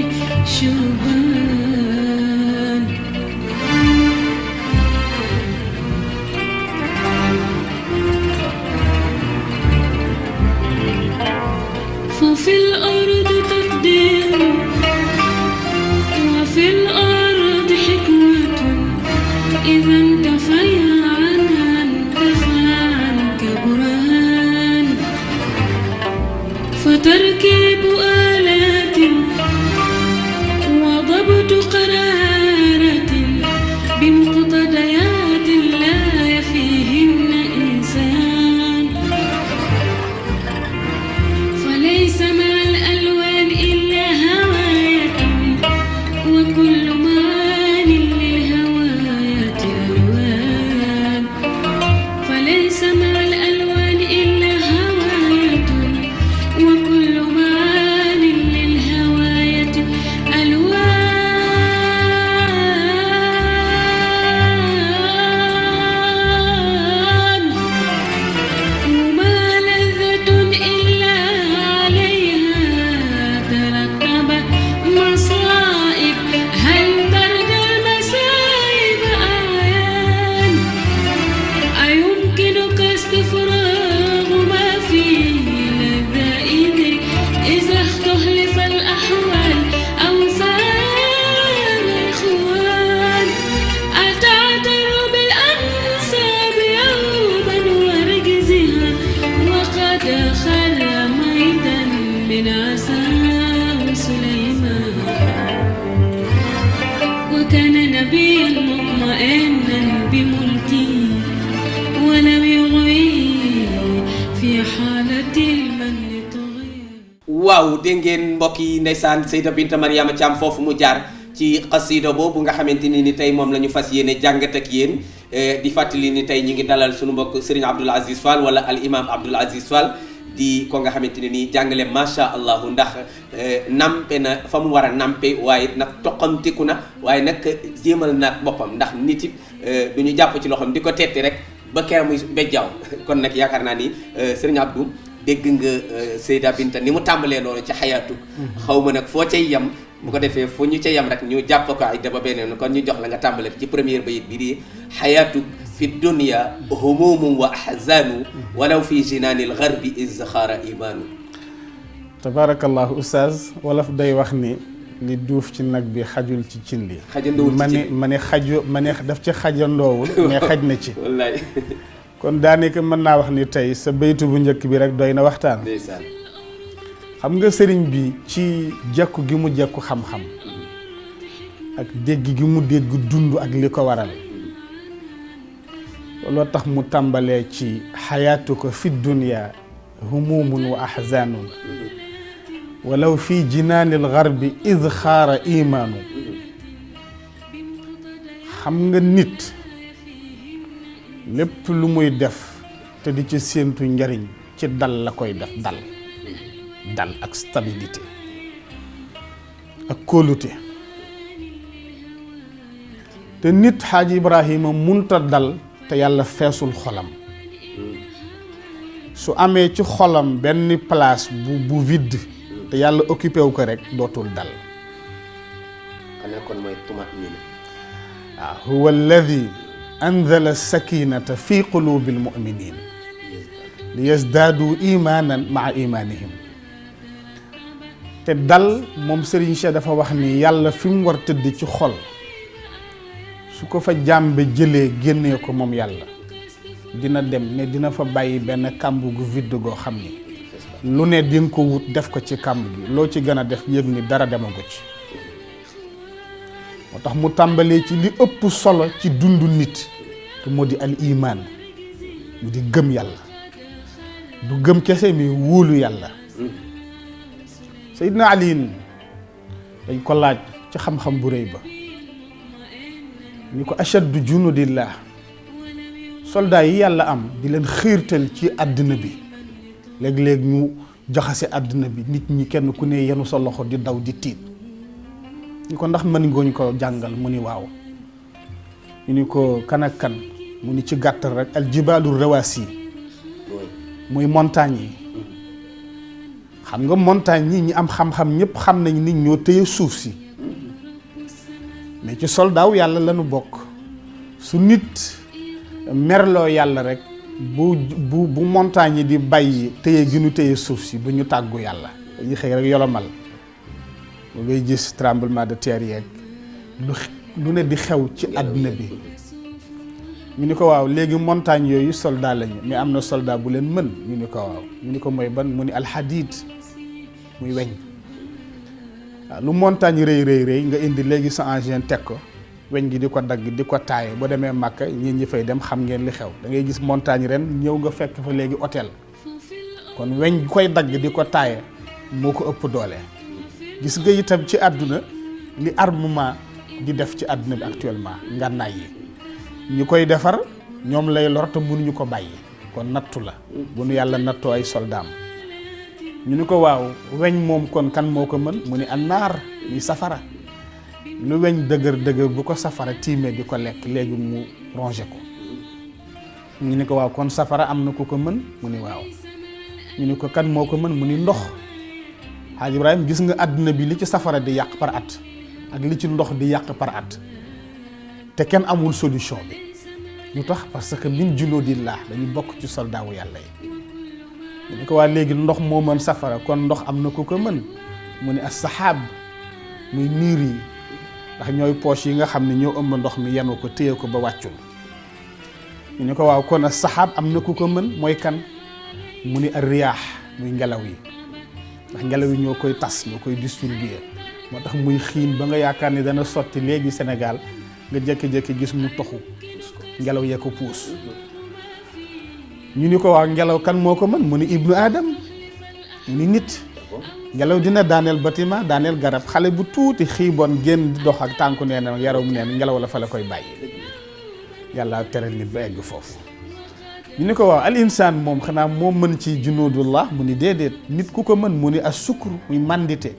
شبان ففي الأرض تقدير وفي الأرض حكمة إذا انتفى عنها انتفى عنك برهان فتركيب آلات وضبط قرارة بمقتضيات لا يفيهن إنسان فليس مع waaw dégg ngeen mbokk yi ndeysaan Seyda Binta Mariama Thiam foofu mu jaar ci xasida boobu nga xamante ni tey moom la ñu fas yéene jàngat ak yéen di fàttali ni tey ñu ngi dalal suñu mbokk Serigne Abdoul Aziz Fall wala al imam Abdoul Aziz Fall di ko nga xamante ne nii jàngale macha allah ndax nampe na fa mu war a nampe waaye nag toqamtiku na waaye nag jéemal naag boppam ndax nit it du ñu jàpp ci loxoom di ko tetti rek ba kera muy bejjaaw kon nag yaakaar naa ni Serigne Abdou dégg nga Seyda Binta ni mu tàmbalee loolu ci xayaatu xaw ma nag foo cay yem bu ko defee fu ñu ca yem rek ñu jàpp ko ay daba beneen kon ñu jox la nga tàmbale ci première bayit bi di xayaatu fi dunya humumum wa ahzanu walaw fi jinaanil garbi iz xaara imaanu. tabarakallahu oustaz wolof day wax ni li duuf ci nag bi xajul ci cin li ma ne daf ci xajandoowul mais xaj na ci wallaay kon daanaka mën naa wax ni tey sa baytu bu njëkk bi rek doy na waxtaan ndeysaan xam nga sëriñ bi ci jekku gi mu jekku xam-xam ak dégg gi mu dégg dund ak li ko waral loo tax mu tàmbalee ci xayaatuka fi dunya humumun wa ahzanun walaw fi jinaanil garbi id xaara imaanu xam nga nit lépp lu muy def te di ci séentu njariñ ci dal la koy def dal ak stabilité ak kóolute te nit xaaji Ibrahima munta dal te yàlla feesul xolam su amee ci xolam benn place bu vide te yàlla occupé wu ko rek dootul dal xanaa kon mooy tumaaniina waaw huwa alladi anzala sakinata fi qulubi almuminin li yazdaadu imanan maa imanihim te dal moom Serigne Cheikh dafa wax ni yàlla fi mu war tëdd ci xol su ko fa jàmbe jëlee génnee ko moom yàlla dina dem ne dina fa bàyyi benn kàmb gu vide goo xam ni lu ne di nga ko wut def ko ci kàmb gi loo ci gën a def yëg ni dara demagu ci moo tax mu tàmbalee ci li ëpp solo ci dundu nit te moo di al iman mu di gëm yàlla du gëm kese mi wóolu yàlla Seydina Ali dañ ko laaj ci xam-xam bu rëy ba ni ko ashaddu junudillah soldat yi yàlla am di leen xiirtal ci àddina bi léeg-léeg ñu jaxase àddina bi nit ñi kenn ku ne yenu sa loxo di daw di tiit ñu ko ndax mën ngooñ ko jàngal mu ni waaw ñu ni ko kan ak kan mu ni ci gàttal rek al jibaalu rawasi muy montagne yi xam nga montagne yi ñi am xam-xam ñëpp xam nañ ni ñoo téye suuf si mais ci soldaaw yàlla lañu bokk su nit merloo yàlla rek bu montagne yi di bàyyi téye gi ñu téye suuf si bu ñu tàggu yàlla yi xëy rek yolomal bu ngay gis tremblement de terre yeeg lu ne di xew ci àdduna bi ñu ni ko waaw léegi montagne yooyu soldat lañu mais am na soldat bu leen mën ñu ni ko waaw ñu ni ko mooy ban mu ni alxadiid muy weñ waaw lu montagne rëy nga indi léegi sa engin teg ko weñ gi di ko dagg di ko taaye boo demee Màkka ñi fay dem xam ngeen li xew da ngay gis montagne ren ñëw nga fekk fa léegi hôtel kon weñ koy dagg di ko taaye moo ko ëpp doole gis nga itam ci àdduna li armement di def ci àdduna bi actuellement ngànnaay yi ñi koy defar ñoom lay lor te mënuñu ko bàyyi kon nattu la bu nu yàlla nattoo ay soldaam ñu ni ko waaw weñ moom kon kan moo ko mën mu ni annaar muy safara lu weñ dëgër bu ko safara tiimee di ko lekk léegi mu rongé ko ñu ni ko waaw kon safara am na ku ko mën mu ni waaw ñu ni ko kan moo ko mën mu ni ndox Haaj Ibrahima gis nga àdduna bi li ci safara di yàq par at ak li ci ndox di yàq par at te kenn amul solution bi lu tax parce que min junuudillah dañu bokk ci soldaawu yàlla yi ñu ni ko waa léegi ndox moo mën safara kon ndox am na ku ko mën mu ni as-sahaab muy niir yi ndax ñooy poche yi nga xam ne ñoo ëmb ndox mi yenu ko téye ko ba wàccul ñu ni ko waaw kon as-sahaab am na ku ko mën mooy kan mu ni ar-riyaax muy ngelaw yi ndax ngelaw yi ñoo koy tas ñoo koy distribuer moo tax muy xiin ba nga yaakaar ni dana sotti léegi Sénégal nga jékki-jékki gis mu toxu ngelaw yee ko puus ñu ni ko waaw ngelaw kan moo ko mën mu ni ibnu adam mu ni nit ngelaw dina daaneel bâtiment daaneel garab xale bu tuuti xiiboon génn di dox ak tànku neen yaram neen ngelaw la fa la koy bàyyi yàlla tere nit ba egg foofu ñu ni ko waaw al insaan moom xanaa moo mën ci junudullah mu ni déedéet nit ku ko mën mu ni as sukru muy mandité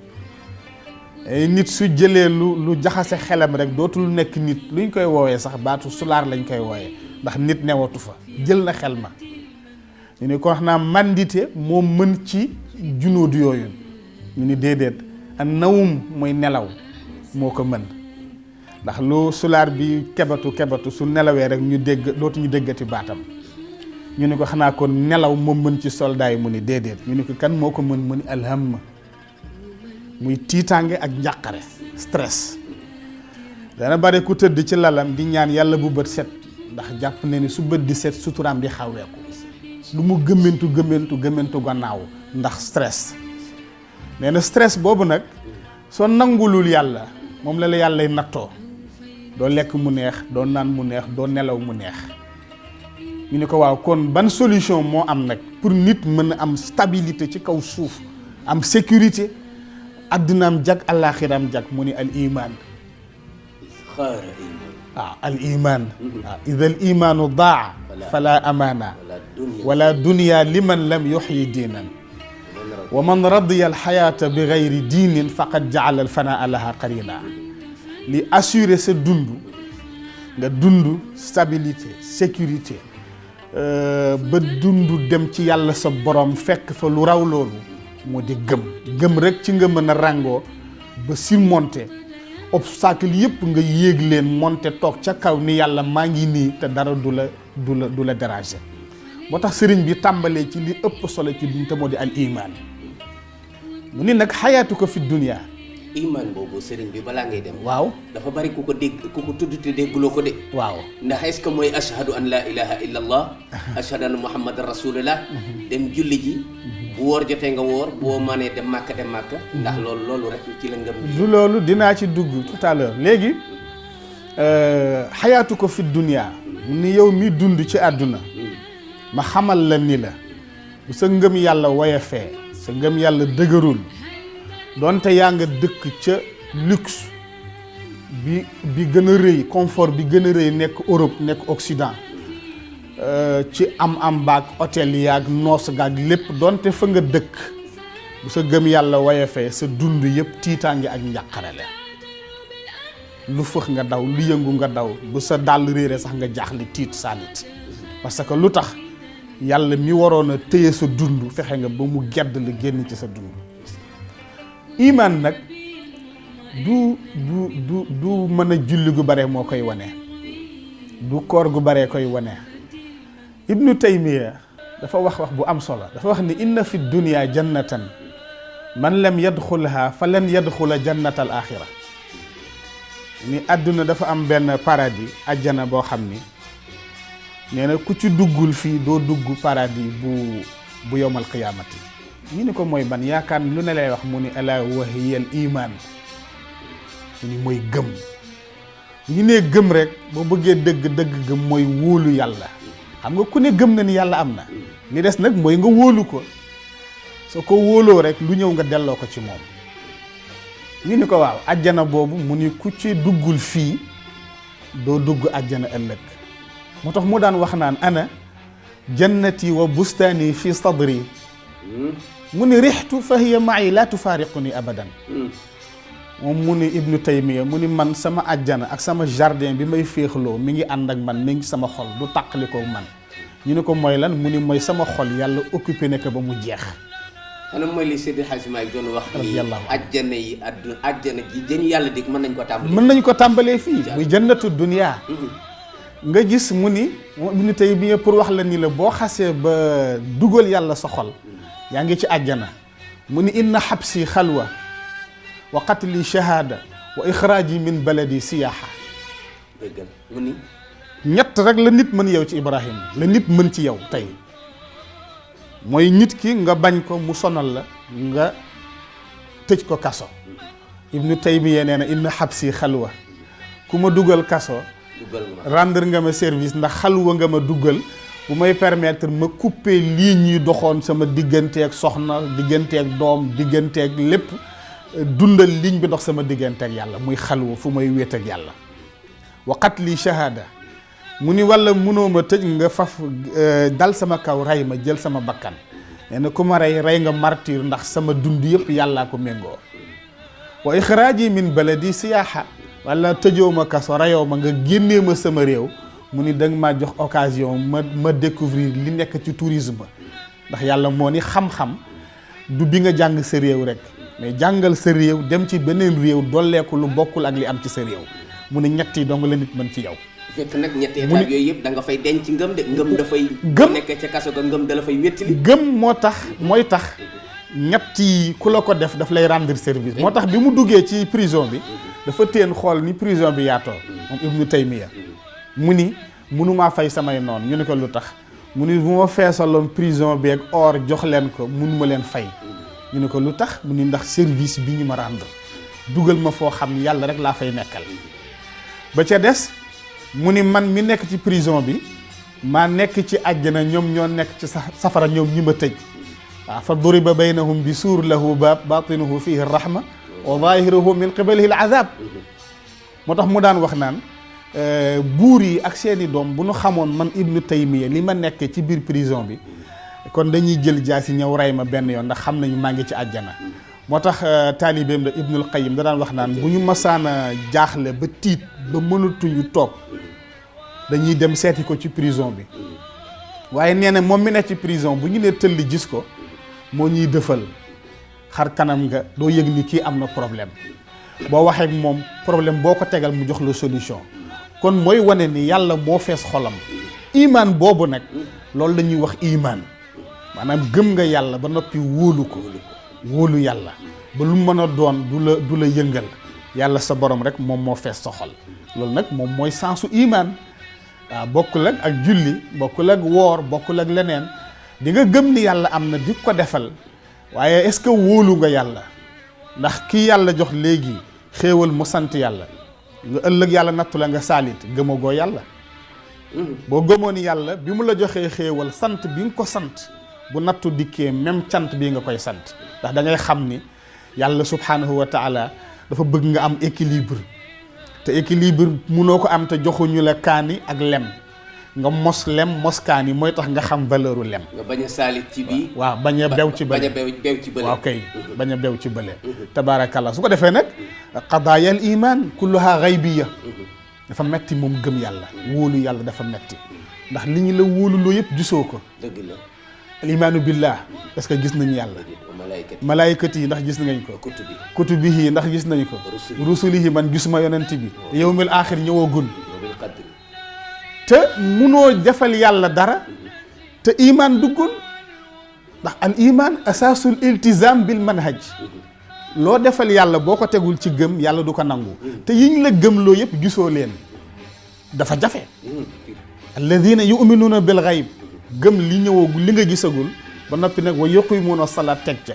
nit su jëlee lu jaxase xelam rek dootul nekk nit luñ koy woowee sax baatu sulaar lañ koy wooyee ndax nit newatu fa jël na xel ma ñu ni ko xanaa mandité moo mën ci junuud yooyu ñu ni déedéet an nawum mooy nelaw moo ko mën ndax lu sulaar bi kebatu su nelawee rek ñu dégg dootuñu déggati baatam ñu ni ko xanaa kon nelaw moo mën ci soldat yi mu ni déedéet ñu ni ko kan moo ko mën mu ni alhamma muy tiitaange ak njàqare stress dana bare ku tëdd ci lalam di ñaan yàlla bu bët set ndax jàpp ne ni su bët di set suturaam di xaweeku lu mu gëmmentu gannaaw ndax stress nee na stress boobu nag soo nangulul yàlla moom la yàllay nattoo doo lekk mu neex doo naan mu neex doo nelaw mu neex ñu ni ko waaw kon ban solution moo am nag pour nit mën a am stabilité ci kaw suuf am sécurité addunaam jag àllaaxiraam jag mu ni al iman waaw al iman waaw ida al imanu daa fala amaana wala dunya liman lam yuxyi diinan wa man radiya al xayaata bi gayri diinin faqad jaala al fanaa laha qarina li assurer sa dund nga dund stabilité sécurité ba dund dem ci yàlla sa borom fekk fa lu raw loolu moo di gëm rek ci nga mën a ràngoo ba surmonter obstacle yëpp nga yéeg leen monter toog ca kaw ni yàlla maa ngi nii te dara du la déranger moo tax sëriñ bi tàmbalee ci li ëpp solo ci dund te moo di al iman mu ni nag xayaatu ko fi dunya iman boobu sëriñ bi balaa ngay dem waaw dafa bari ku ko dégg ku ko tudd te dégguloo ko de waaw ndax est-ce que mooy ashhadu an la ilaha illa allah ashhadu anna muhammadan rasulullah dem julli ji bu woor jotee nga woor boo mënee dem màkka ndax loolu rek ci la ngëm du loolu dinaa ci dugg tout à l'heure léegi xayaatu ko fi dunya ni yow mi dund ci àdduna ma xamal la ni la bu sa ngëm yàlla woyefee sa ngëm yàlla dëgërul doonte yaa nga dëkk ca luxe bi gën a rëy confort bi gën a rëy nekk Europe nekk Occident ci am baag hôtel yaag noos gaag lépp doonte fa nga dëkk bu sa gëm yàlla woyefee sa dund yëpp tiitaange ak njàqare la lu fëx nga daw lu yëngu nga daw bu sa dàll réere sax nga jaaxli tiit saalit parce que lu tax yàlla mi waroon a téye sa dund fexe nga ba mu gedd la génn ci sa dund iman nag du mën a julli gu bare moo koy wane du koor gu bare koy wane ibnu taymiya dafa wax bu am solo dafa wax ni inna fi dunya jannatan man lam yadxulha fa lan yadxula jannata al axira ni àdduna dafa am benn paradis ajjana boo xam ni nee na ku ci duggul fii doo dugg paradis bu yowmal qiyaamati ñu ni ko mooy ban yaakaar lu ne lay wax mu ni ala wahiyal iman mu ni mooy gëm ñu nee gëm rek boo bëggee dëgg gëm mooy wóolu yàlla xam nga ku ne gëm na ni yàlla am na li des nag mooy nga wóolu ko soo ko wóoloo rek lu ñëw nga delloo ko ci moom ñu ni ko waaw ajjana boobu mu ni ku ci duggul fii doo dugg ajjana ëllëg moo tax mu daan wax naan ana jannati wa bustaani fi sadri mu ni rixtu fa hiya ma'i la tufaariquni abadan moom mu ni ibnu taymiya mu ni man sama ajjana ak sama jardin bi may féexloo mi ngi ànd ak man mi ngi sama xol du tàqalikoo man ñu ni ko mooy lan mu ni mooy sama xol yàlla occupé ne ko ba mu jeex xanaa mooy li Seydi Hadji Malick doon wax ni ajjana yi ajjana ji jën yàlla dig mën nañ ko tàmbalee fii muy jannatu dunya nga gis mu ni ibnu taymiya pour wax la ni la boo xasee ba dugal yàlla sa xol yaa ngi ci àjjana mu ni inna xabsi xalwa wa qatli shahada wa ixraaji min baladi siyaha dëggal mu ni ñett rek la nit mën yow ci Ibrahima la nit mën ci yow tey mooy nit ki nga bañ ko mu sonal la nga tëj ko kaso ibnu taymiya nee na inna xabsi xalwa ku ma dugal kaso rendre nga ma service ndax xalwa nga ma dugal bu may permettre ma couper ligne yi doxoon sama digganteeg soxna digganteeg doom digganteeg lépp dundal ligne bi dox sama digganteeg yàlla muy xalwa fu may wéet ak yàlla waqat li shahada mu ni wala mënoo ma tëj nga faf dal sama kaw rey ma jël sama bakkan nee na ku ma rey nga martyr ndax sama dund yëpp yàllaa ko méngoo wa ixraaji min baladi siyaaxa wala tëjoo ma kaso reyoo ma nga génnee ma sama réew mu ni danga maa jox occasion ma découvrir li nekk ci tourisme ndax yàlla moo ni xam-xam du bi nga jàng sa réew rek mais jàngal sa réew dem ci beneen réew dolleeku lu bokkul ak li am ci sa réew mu ni ñett yi dong la nit mën ci yow. fekk nag ñetti étape yooyu yëpp da nga fay denc ngëm de ngëm dafay. gëm nekk ca kaso ga ngëm da la fay wéttali. gëm mooy tax ñett yi ku la ko def daf lay rendre service. moo tax bi mu duggee ci prison bi dafa teen xool ni prison bi yaatoo moom Ibnu Taymiya mu ni mënumaa fay samay noon ñu ne ko lu tax mu ni bu ma feesaloon prison bi ak or jox leen ko mënuma leen fay ñu ne ko lu tax mu ni ndax service bi ñu ma rendre dugal ma foo xam ni yàlla rek laa fay nekkal ba ca des mu ni man mi nekk ci prison bi maa nekk ci àjjana ñoom ñoo nekk ci safara ñoom ñi ma tëj waaw fa duriba baynahum bi suur lahu baab batinuhu fihi rahma wa zahiruhu min qibalihi al azab moo tax mu daan wax naan buur yi ak seeni doom bu nu xamoon man Ibnu Taymiya li ma nekk ci biir prison bi kon dañuy jël jaasi ñëw rey ma benn yoon ndax xam nañu maa ngi ci àjjana moo tax taalibeem da Ibnul Qayyim da daan wax naan bu ñu masaana jaaxle ba tiit ba mënatuñu toog dañuy dem seeti ko ci prison bi waaye nee na moom mi nekk ci prison bu ñu nee tëlli gis ko moo ñuy dëfal xar kanam nga doo yëg ni kii am na problème boo waxee ak moom problème boo ko tegal mu jox la solution kon mooy wane ni yàlla moo fees xolam imaan boobu nag loolu la ñuy wax imaan maanaam gëm nga yàlla ba noppi wóolu ko wóolu yàlla ba lu mën a doon du la yëngal yàlla sa borom rek moom moo fees sa xol loolu nag moom mooy sensu imaan waaw bokkul ak julli bokkul ak woor bokkul ak leneen di nga gëm ni yàlla am na di ko defal waaye est-ce que wóolu nga yàlla ndax kii yàlla jox léegi xéewal mu sant yàlla nga ëllëg yàlla nattu la nga saalit gëmagoo yàlla boo gëmoon yàlla bi mu la joxee xéewal sant bi nga ko sant bu nattu dikkee même cant bii nga koy sant ndax da ngay xam ni yàlla subhanahu wa taala dafa bëgg nga am équilibre te équilibre munoo ko am te joxuñu la kaani ak lem nga mos lem mos kaani mooy tax nga xam valeuru lem. nga bañ a saalit ci bii. waaw bañ a bew ci bële bañ a bew ci bële. waaw kay bañ a bew ci bële. tabaarakallah su ko defee nag qadaayal iman kulluha ghaybiya dafa metti moom gëm yàlla wóolu yàlla dafa metti ndax li ñu la wóolu loo yëpp gisoo ko. dëgg la. al imaanu billah est-ce que gis nañu yàlla. malaayikati yi ndax gis nañ ko. kutubihi ndax gis nañ ko. rusulihi man gisuma yonent bi. yawmil aaxir ñëwagul. te munoo defal yàlla dara te iman duggul ndax al iman asaasul iltizam bil manhaj loo defal yàlla boo ko tegul ci gëm yàlla du ko nangu te yiñ la gëm loo yëpp gisoo leen dafa jafe alladina yuminuuna bil ghaib gëm li ñëwagul li nga gisagul ba noppi nag wa yuqimuuna salaat teg ca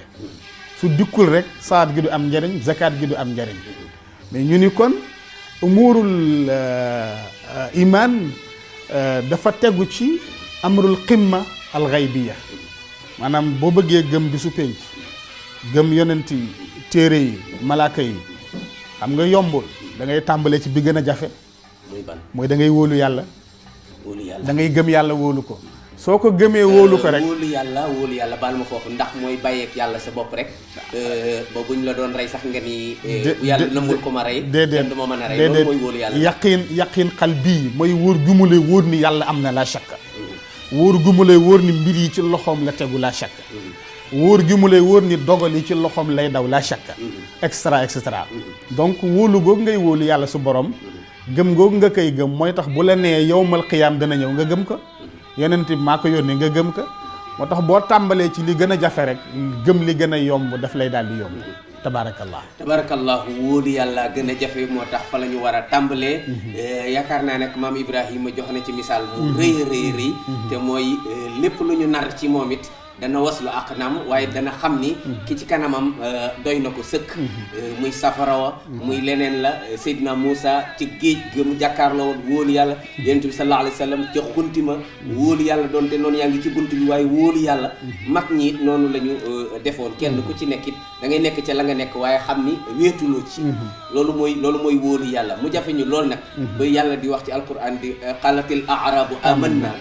su dikkul rek salaat gi du am njariñ zakat gi du am njariñ mais ñu ni kon umurul iman dafa tegu ci amrul qimma al ghaybiya maanaam boo bëggee gëm bi su penc gëm yonent yi téere yi malaaka yi xam nga yombul da ngay tàmbalee ci bi gën a jafe mooy da ngay wóolu yàlla da ngay gëm yàlla wóolu ko soo ko gëmee wóolu ko rek wóolu yàlla baal ma foofu ndax mooy bàyyeek yàlla sa bopp rek ba buñ la doon rey sax nga ni bu yàlla namul ko ma rey déedéet du ma mën a rey loolu mooy wóolu yàlla yaqin xal bii mooy wóor gumule wóor ni yàlla am na la shakka wóor gumule wóor ni mbir yi ci loxoom la tegu la shakka wóor gumule wóor ni dogal yi ci loxoom lay daw la shakka extra et cetera donc wóolu googu ngay wóolu yàlla su borom gëm googu nga koy gëm mooy tax bu la nee yawmal qiyaam dana ñëw nga gëm ko yonent bi maa ko yónnee nga gëm ko moo tax boo tàmbalee ci li gën a jafe rek gëm li gën a yomb daf lay daal di yomb tabaarakallah wóolu yàlla gën a jafe moo tax fa la ñu war a tàmbalee yaakaar naa nag maam Ibrahima jox na ci misaal mu rëy te mooy lépp lu ñu nar ci moom it dana waslu ak naam waaye dana xam ni ki ci kanamam doy na ko sëkk muy safara wa muy leneen la Seydina Moussa ci géej ga mu jàkkaarloo woon wóolu yàlla yonent bi sallallahu alayhi wa sallam ca xuntima wóolu yàlla doonte noonu yaa ngi ci bunt bi waaye wóolu yàlla mag ñi noonu la ñu defoon kenn ku ci nekkit da ngay nekk ca la nga nekk waaye xam ni wéetuloo ci loolu mooy wóolu yàlla mu jafe ñu loolu nag ba yàlla di wax ci alquran di qalatil a'rabu amanna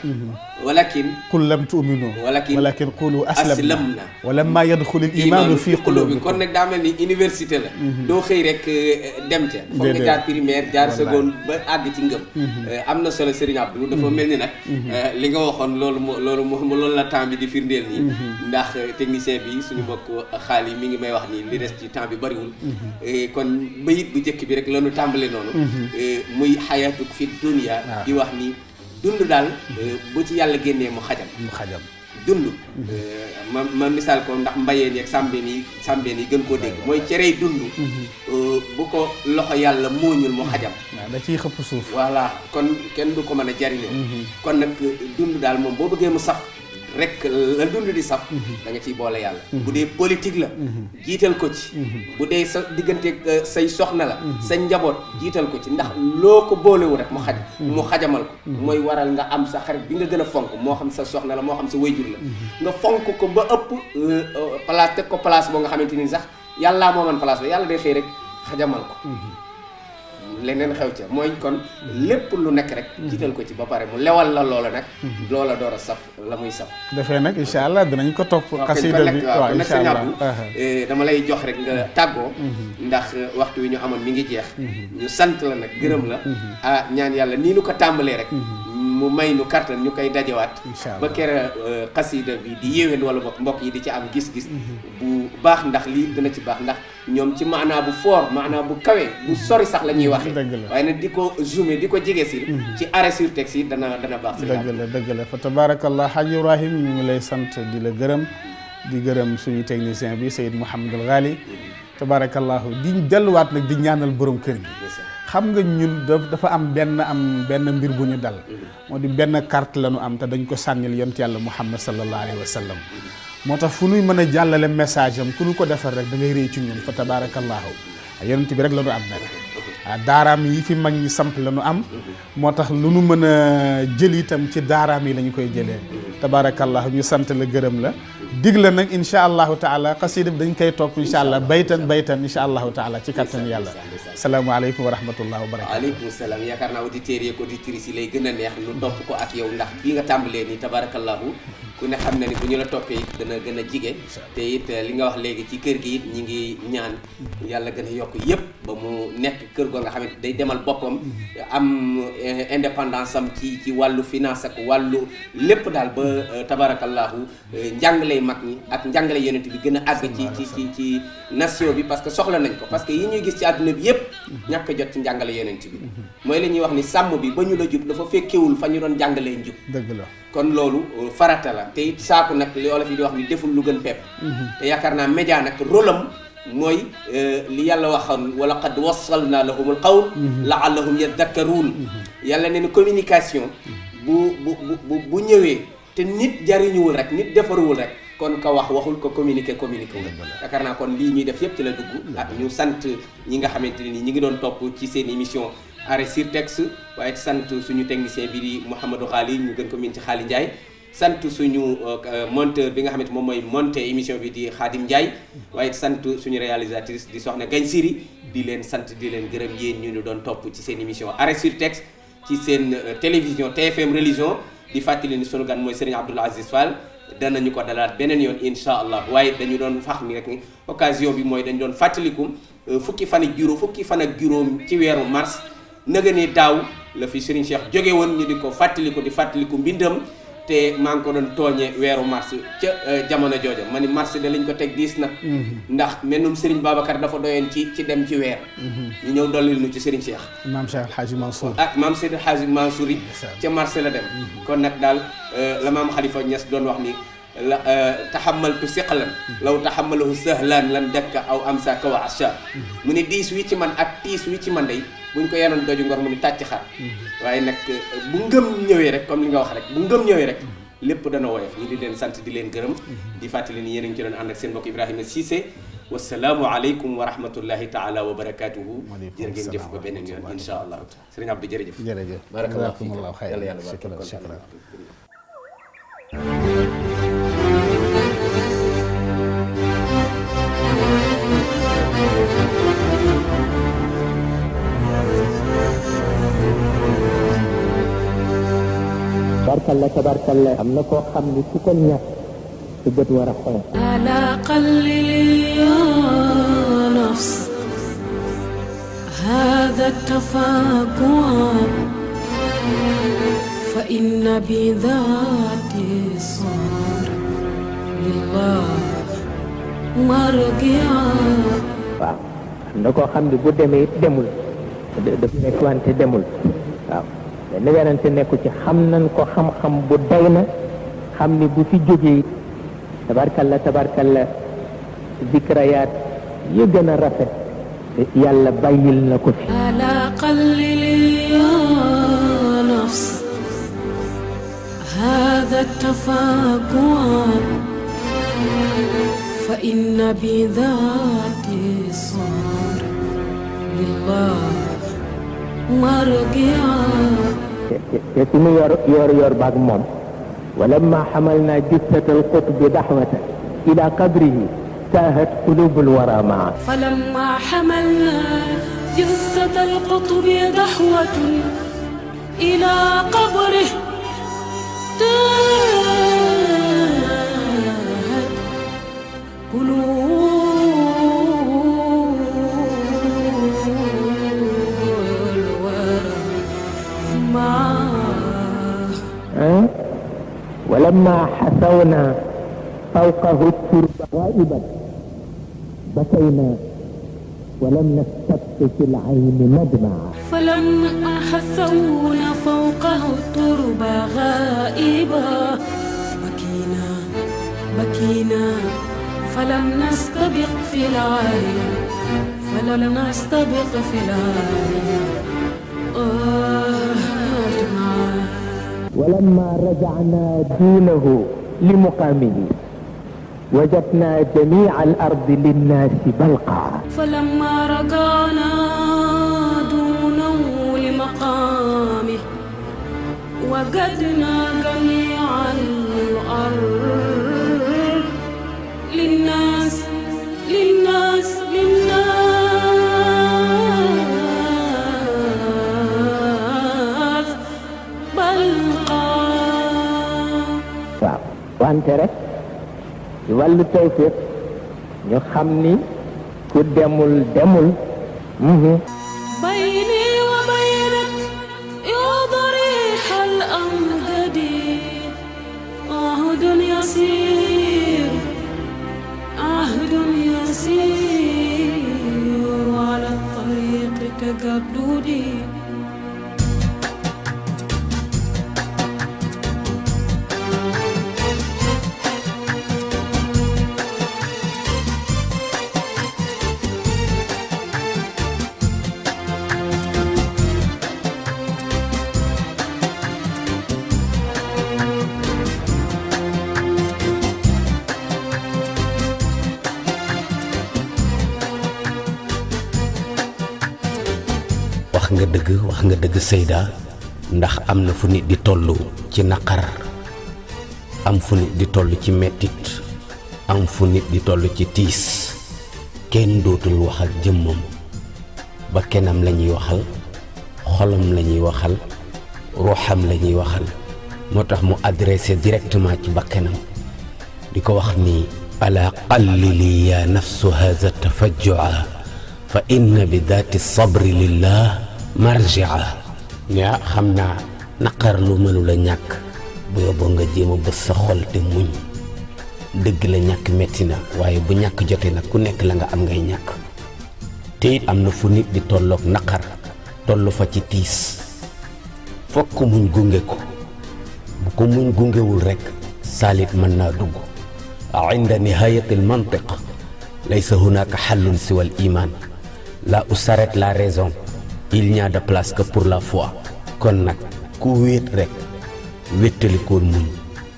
walakin qul lam tu'minu walakin qulu aslamna walamma yadkhulu al-imanu fi qulubikum kon nag daa mel ni université la doo xëy rek dem ca foog nga jaar primaire jaar seconde ba àgg ci ngëm am na solo Serigne Abdou dafa mel ni nag li nga waxoon loolu la temps bi di firndeel nii ndax technicien bi suñu mbokk xaal yi mi ngi may wax nii li des ci temps bi bariwul kon bayit bu njëkk bi rek la ñu tàmbale noonu muy xayatuk fi dunya di wax ni dund daal bu ci yàlla génnee mu xajam dund ma misaal ko ndax mbayeen yeeg sàmbeen yi gën koo dégg mooy cerey dund bu ko loxo yàlla mooñul mu xajam da ciy xëpp suuf voilà kon kenn du ko mën a jariñoo kon nag dund daal moom boo bëggee mu saf rek la dund di saf da nga ciy boole yàlla bu dee politique la jiital ko ci bu dee sa diggante say soxna la sa njaboot jiital ko ci ndax loo ko boolewu rek mu xajamal ko mooy waral nga am sa xarit bi nga gën a fonk moo xam sa soxna la moo xam sa wayjur la nga fonk ko ba ëpp place teg ko place boo nga xamante ni sax yàllaa moo man place ba yàlla day xëy rek xajamal ko leneen xew ca mooy kon lépp lu nekk rek jiital ko ci ba pare mu lewal la loola nag loola door a saf la muy saf defee nag incha allah dinañ ko topp xasida bi waaw incha allah dama lay jox rek nga tàggoo ndax waxtu wi ñu amoon mi ngi jeex ñu sant la nag gërëm la ñaan yàlla nii nu ko tàmbalee rek mu may nu kartan ñu koy dajewaat ba kera xasida bi di yéwén wala mbokk yi di ci am gis-gis bu baax ndax lii dina ci baax ndax ñoom ci maanaa bu fort maanaa bu kawe bu sori sax la ñuy waxe waaye nag di ko zoomé di ko jege si ci arrêt sur texte yi dana baax si dëgg la fa tabarakallah Hadj Ibrahim ñu ngi lay sant di la gërëm di gërëm suñu technicien bi Seyd Mouhamadul Ghali tabarakallahu di delluwaat nag di ñaanal borom kër gi xam nga ñun dafa am benn mbir bu ñu dal moo di benn carte la ñu am te dañ ko sànnil yonent yàlla Muhammad sallallahu alayhi wa sallam moo tax fu nuy mën a jàllale message am ku ñu ko defar rek da ngay réy ci ñun fa tabarakallahu yonent bi rek la ñu am nag daaraam yi fi mag ñi samp la ñu am moo tax lu nu mën a jël itam ci daaraam yi la ñu koy jëlee tabarakallahu ñu sant la gërëm la dig la nag incha allahu taala xasida bi dañ koy topp incha allah baytan incha allahu taala ci kattan yàlla salaamaaleykum wa rahmatullahi wa barakatu aleykum salaam yaakaar naa auditeurs yeeg auditrices yi lay gën a neex lu topp ko ak yow ndax bii nga tàmbalee nii tabarakallahu ku ne xam na ni bu ñu la toppee it dana gën a jige te it li nga wax léegi ci kër gi it ñi ngi ñaan yàlla gën a yokk yëpp ba mu nekk kër goo nga xamante day demal boppam am indépendance am ci wàllu finance ak wàllu lépp daal ba tabarakallahu njàngale mag ñi ak njàngale yonent bi gën a àgg ci nation bi parce que soxla nañ ko parce que yi ñuy gis ci àdduna bi yëpp ñàkk a jot ci njàngale yonent bi mooy la ñuy wax ni sàmm bi ba ñu la jub dafa fekkewul fa ñu doon jàngalee njub dëgg la kon loolu farata la te it saaku nag li olof yi di wax ni deful lu gën pepp te yaakaar naa média nag rôle am mooy li yàlla waxoon wala qad wassalna lahumul qawl la'allahum yadhakkarun yàlla ne ni communication bu ñëwee te nit jariñuwul rek nit defaruwul rek kon ka waxul ko communiquer wul yaakaar naa kon lii ñuy def yëpp ci la dugg ak ñu sant ñi nga xamante ne ni ñi ngi doon topp ci seen émission arrêt sur texte waaye sant suñu technicien bi di Mouhamadou Khali ñu gën ko miin ci Khali Ndiaye sant suñu monteur bi nga xamante moom mooy monter émission bi di Khadim Ndiaye waaye sant suñu réalisatrice di Soxna Gagne Siri di leen sant di leen gërëm yéen ñu doon topp ci seen émission arrêt sur texte ci seen télévision TFM religion di fàttali ni sunu gan mooy Serigne Abdoul Aziz Fall danañu ko dalaat beneen yoon incha allah waaye dañu doon fax ni rek ni occasion bi mooy dañu doon fàttaliku fukki fan ak juróom ci weeru mars naga ni daaw la fi Serigne Cheikh jóge woon ñu di ko fàttaliku mbindam te maa ngi ko doon tooñee weeru mars ca jamono jooja ma ni mars de lañ ko teg diis na ndax mennum Serigne Babacar dafa doyoon ci dem ci weer ñu ñëw dollil nu ci Serigne Cheikh maam Cheikh El Hadji Mansour maam Seydi El Hadji Mansour yi ca mars la dem kon nag daal la maam Khalifa Niass doon wax ni la taxamaltu siqalan law taxamalahu sahlan lan dakka aw amsaka wa asha mu ne diis wi ci man ak tiis wi ci man day buñ ko yenoon doju ngor mu ni tàcc xar waaye nag bu ngëm ñëwee rek comme li nga wax rek bu ngëm ñëwee rek lépp dana woyof. ñi di leen sant di leen gërëm di fàttali ni yéen a ngi ci doon ànd ak seen mbokk Ibrahima Cissé wasalaamu aleykum wa rahmatullahi taala wa barakatuhu. jërë ngeen jëf ba beneen yoon incha allah. sëriñ Abdou jërëjëf. jërëjëf barakallahu fiik yàlla yàlla barke shukran. tabarkalla am na koo xam ni ku ko ñàkk su bët war a xonq. ألا قلل يا نفس هذا التفاكر فإن بذات الصبر لله مرجعا. waaw am na koo xam ni bu demee it demul daf nekk wante demul waaw benn werante nekku ci xam nañ ko xam-xam bu doy na xam ni bu fi jógee tabarkalla zikrayaat yi gën a rafet yàlla bàyyil na ko fi. ألا قلل يا نفس هذا التفاكر فإن بذات الصبر لله مرجعا. te suñu yor baag moom ولما حملنا جثة القطب دحوة إلى قبره تاهت قلوب الورى معه. فلما حملنا جثة القطب دحوة إلى قبره تاهت قلوب الورى معه. ولما حثونا فوقه الترب غائبا بكينا ولم نستبق في العين مدمعا. فلما حثونا فوقه الترب غائبا بكينا فلم نستبق في العين مدمعا. ولما رجعنا دونه لمقامه وجدنا جميع الأرض للناس بلقعا. فلما رجعنا دونه لمقامه وجدنا جميع الأرض للناس waaw wante rek ci wàllu tawfiq ñu xam ni ku demul. بيني وبينك يا ضريح الأمجد عهد يسير على الطريق تجددي. wax nga dëgg Seyda ndax am na fu nit di toll ci naqar am fu nit di toll ci mettit am fu nit di toll ci tiis kenn dootul wax ak jëmmam ba kenam la ñuy waxal xolam la ñuy waxal ruuxam la ñuy waxal moo tax mu adressé directement ci bakkanam di ko wax ni ala qallili ya nafsu hadha tafajjua fa inna bi daati sabri lillah marjia ñaa xam naa naqar lu mënu la ñàkk bu yóbboo nga jéem a bës sa xol te muñ dëgg la ñàkk metti na waaye bu ñàkk jotee nag ku nekk la nga am ngay ñàkk te it am na fu nit di tolloog naqar tollu fa ci tiis fokk muñ gunge ko bu ko muñ gungewul rekk saalit mën naa dugg inda nihayati al mantiq laysa hunaka xallun siwa al iman là où s'arrête la raison il n'y a de place que pour la foi kon nag ku wéet rekk wéttalikoon muñ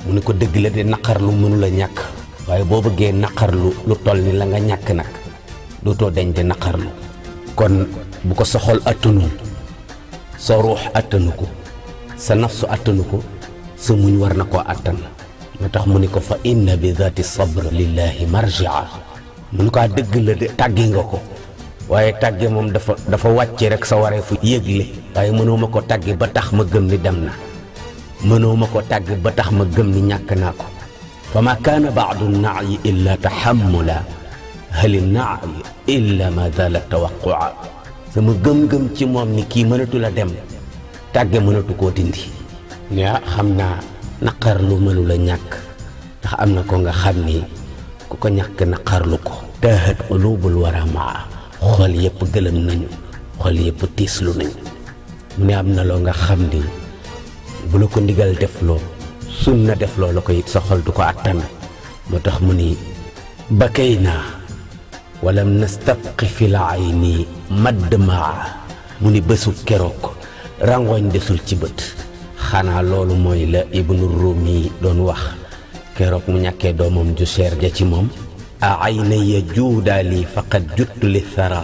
mu ne ko dëgg la de naqarlu mënula ñàkk waaye boo bëggee naqarlu lu toll ni la nga ñàkk nag dootoo deñ di naqarlu kon bu ko sa xol attanul sa ruux attanu ko sa nafsu attanu ko sa muñ war na koo attan moo tax mu ni ko fa inna bi dhati sabr lillahi marjia mu ni ko dëgg la de tàgge nga ko waaye tàgge moom dafa wàcce rek sa waree fu yëgle waaye mënoo ma ko tàgge ba tax ma gëm ni dem na mënoo ma ko tàgge ba tax ma gëm ni ñàkk naa ko fa ma kaana baadu naayi illa tahammula hali naayi illa ma zala tawaqua sama gëm-gëm ci moom ni kii mënatu la dem tàgge mënatu koo dindi ne xam naa naqarlu mënu la ñàkk ndax am na ko nga xam ni ku ko ñàkk naqarlu ko taahat qulubul wara maa xol yëpp gëlëm nañu xol yëpp tiislu nañu mu ne am na loo nga xam ni bu la ko ndigal def loo sunna def loo la ko it sa xol du ko attan moo tax mu ni bakay naa walam nastabqi fi l ayni madd maa mu ni bésu keroog rangooñ desul ci bët xanaa loolu mooy la ibnu rumi doon wax keroog mu ñàkkee doomam ju seer ja ci moom a aynaya juudaali faqad juttu li thara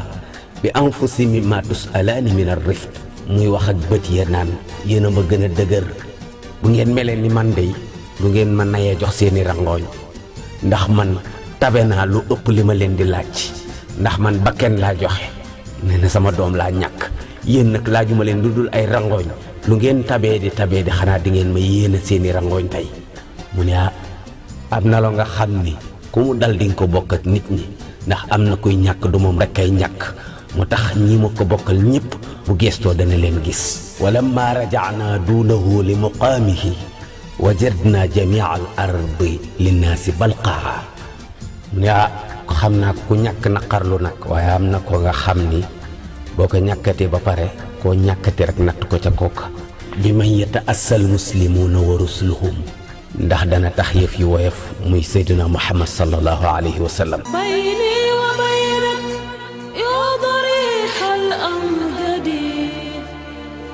bi anfusi mimma tusalaani min ar rift muy wax ak bët ya naan yéen a ma gën a dëgër bu ngeen melee ni man dey du ngeen ma nayee jox seeni rangooñ ndax man tabe naa lu ëpp li ma leen di laaj ndax man bakken laa joxe nee na sama doom laa ñàkk yéen nag laajuma leen lu dul ay rangooñ lu ngeen tabee di xanaa di ngeen ma yéene seeni rangooñ tey mu ne am na loo nga xam ni ku mu dal di nga ko bokk ak nit ñi ndax am na kuy ñàkk du moom rek kay ñàkk moo tax ñi ma ko bokkal ñëpp bu gestoo dana leen gis walamma raja'na duunahu li muqaamihi wajadna jamia al ardi linnaasi balqaa mu ne xam naa ku ñàkk naqarlu nag waaye am na ko nga xam ni boo ko ñàkkatee ba pare koo ñàkkati rek natt ko ca kooka bi man yata'assal muslimuuna wa rusuluhum ndax dana tax yëf yi woyof muy seydina muhammad sallallahu alayhi wa sallam بيني وبينك يا ضريح الأمجد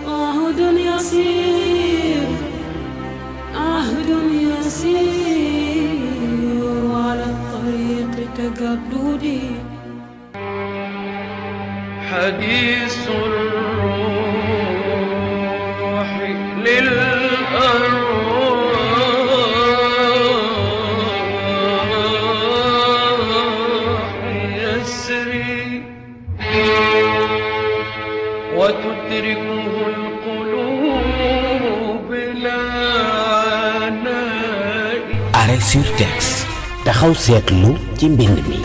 عهد يسير عهد يسير وعلى الطريق تجددي حديث الروح للأرواح يسري وتدركه القلوب لا عناء arrêt sur texte taxaw seetlu ci mbind mi